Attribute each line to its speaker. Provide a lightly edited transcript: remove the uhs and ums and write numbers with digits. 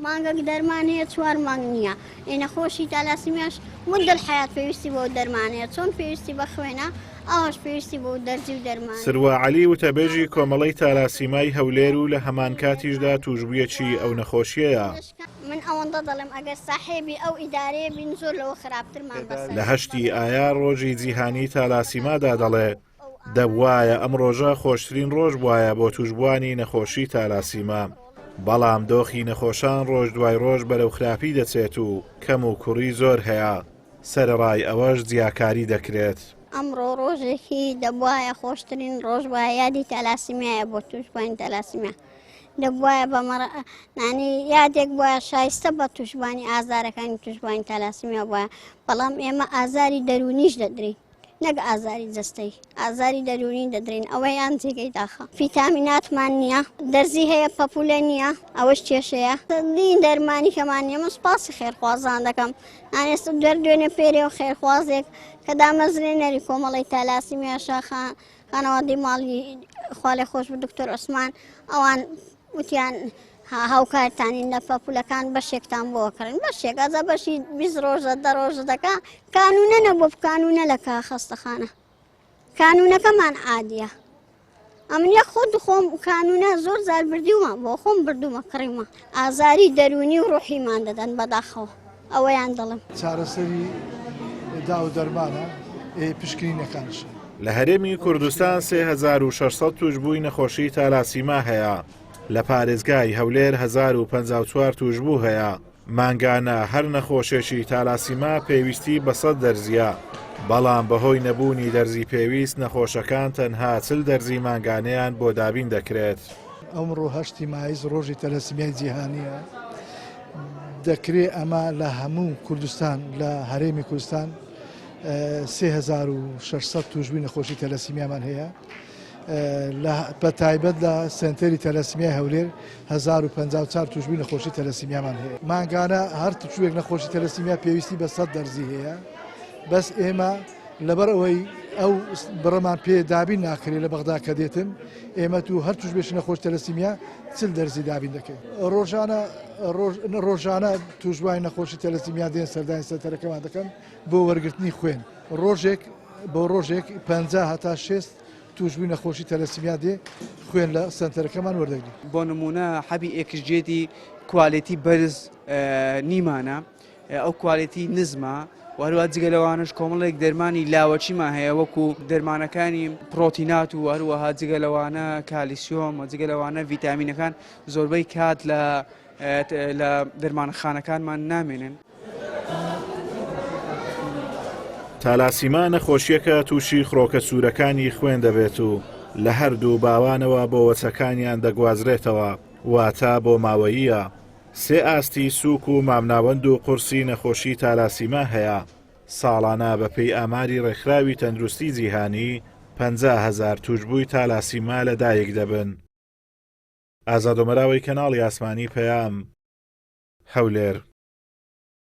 Speaker 1: مانگەک دەرمان هەیە 4 مانگ نییە ئێ نەخۆشی تالاسیمیاش مدە الحیات پێویستی بۆ دەرمانەیە چۆن پێویستی بە خوێنە ئەوەش پێویستی بۆ دەرزی و دەرمان.
Speaker 2: سروە عەلی وتەبێژی کۆمەڵەی تالاسیمای هەولێر و لە هەمان کاتیشدا توشبوویەکی ئەو نەخۆشیەیە.
Speaker 1: من ئەوەندە دەڵێم ئەگەر ساحێبی ئەو ئیدارەیە بین زۆر لەوە خراپترمان بەسەر.
Speaker 2: لە 8 ئایار ڕۆژی جیهانی تالاسیمادا دەڵێ دەبوایە ئەم ڕۆژە خۆشترین ڕۆژ بواە بۆ توشبوانی نەخۆشی تالاسیما. بەڵام دۆخی نەخۆشان ڕۆژ دوای ڕۆژ بەرەو خراپی دەچێت و کەم و کوڕی زۆر هەیە سەرڕای ئەوەش جیاکاری دەکرێت.
Speaker 1: ئەمڕۆ ڕۆژێکی دەبواە خۆشترین ڕۆژ وایە یادی تالاسیمیایە بۆ توشبوانی تالاسیمیا دەبواە بەمەڕنانی یادێک وایە شایستە بە توشبانی ئازارەکانی توشبانی تالاسیمیا وایە بەڵام ئێمە ئازاری دەرونیش دەدرین نەک ئازاری جەستەی ئازاری دەرونی دەدرین ئەوە یان جێگەی داخە ڤیتامیناتمان نییە دەرزی هەیە پەپولە نییە ئەوەش کێشەیە دین دەرمانی کەمان نیە من سپاسی خێرخوازان دەکەم ئانێستا دوێنێ پێرێ و خێرخوازێک کە دامەزرێنەری کۆمەڵی تالاسیمیا شاخان خانەوادی ماڵی خوا لێ خۆش بە دکتۆر عوسمان ئەوان وتیان هاوکارتانین لە پەپولەکان بەشێکتان بۆکردن بەشێک ئەزە بەشی 20 ڕۆژە 10 ڕۆژە دەکا کانونە نەبوو کانونە لە خەستەخانە کانونەکەمان عادیە ئەمنیە خۆت خۆم کانونە زۆر زار بردیومە بۆ خۆم بردومە کڕیمە ئازاری دەرونی و ڕوحیمان دەدەن بەداخەوە ئەوەیان دەڵم
Speaker 3: چارەسەری دا و دەرمانە پشکنینەکانش.
Speaker 2: لە هەرێمی کوردستان 3600 توشبووی نەخۆشی تالاسیما هەیە لە پارێزگای هەولێر 1054 توشبوو هەیە مانگانە هەر نەخۆشێکی تالاسیما پێویستی بە 100 دەرزیە بەڵام بەهۆی نەبوونی دەرزی پێویست نەخۆشەکان تەنها 40 دەرزی مانگانەیان بۆ دابین دەکرێت.
Speaker 3: ئەمڕۆ 8 مایز ڕۆژی تەلەسیمیای جیهانیە دەکرێت ئەمە لە هەموو کوردستان لە هەرێمی کوردستان 3600 توشبووی نەخۆشی تەلەسیمیامان هەیە بە تایبەت لە سنتەری تەلەسیمیای هەولێر 1054 توشبووی نەخۆشی تەلەسیمیامان هەیە مانگانە هەر توشوێک نەخۆشی تەلەسیمیا پێویستی بە 100 دەرزی هەیە بەس ئێمە لەبەر ئەوەی ئەو بڕەمان پێ دابین ناکرێت لە بەغدا کە دێتن ئێمە تو هەر توشبێکی نەخۆش تەلەسیمیا 40 دەرزی دابین دەکەین ڕۆژانە توشبوانی نەخۆشی تەلەسیمیا دێن سەردانی سەرەکەمان دەکەن بۆ وەرگرتنی خوێن ڕۆژێک بۆ ڕۆژێک 50 هەتا 6 توشبووی نەخۆشی تەلەسیمیا دێ خوێن لە سنتەرەکەمان وەردەگری.
Speaker 4: بۆ نمونە حەبی ئێکسجێتی کوالیتی بەرز نیمانە ئەو کوالیتی نزمە وهروە جگە لەوانش کۆمەڵێک دەرمانی لاوەچیمان هەیە وەکو دەرمانەکانی پرۆتینات و هەروەها جگە لەوانە کالیسیۆم و جگە لەوانە ڤیتامینەکان زۆربەی کات لە دەرمانخانەکانمان نامێنن.
Speaker 2: تالاسیما نەخۆشیەکە تووشی خڕۆکە سوورەکانی خوێن دەبێت و لە هەردوو باوانەوە بۆ وەچەکانیان دەگوازرێتەوە واتە بۆ ماوەییە. 3 ئاستی سووک و مامناوەند و قورسی نەخۆشی تالاسیما هەیە ساڵانە بەپێی ئاماری ڕێکخراوی تەندروستی جیهانی 50,000 توشبووی تالاسیما لەدایک دەبن. ئازادۆمەراوی کەناڵی ئاسمانی پەیام هەولێر.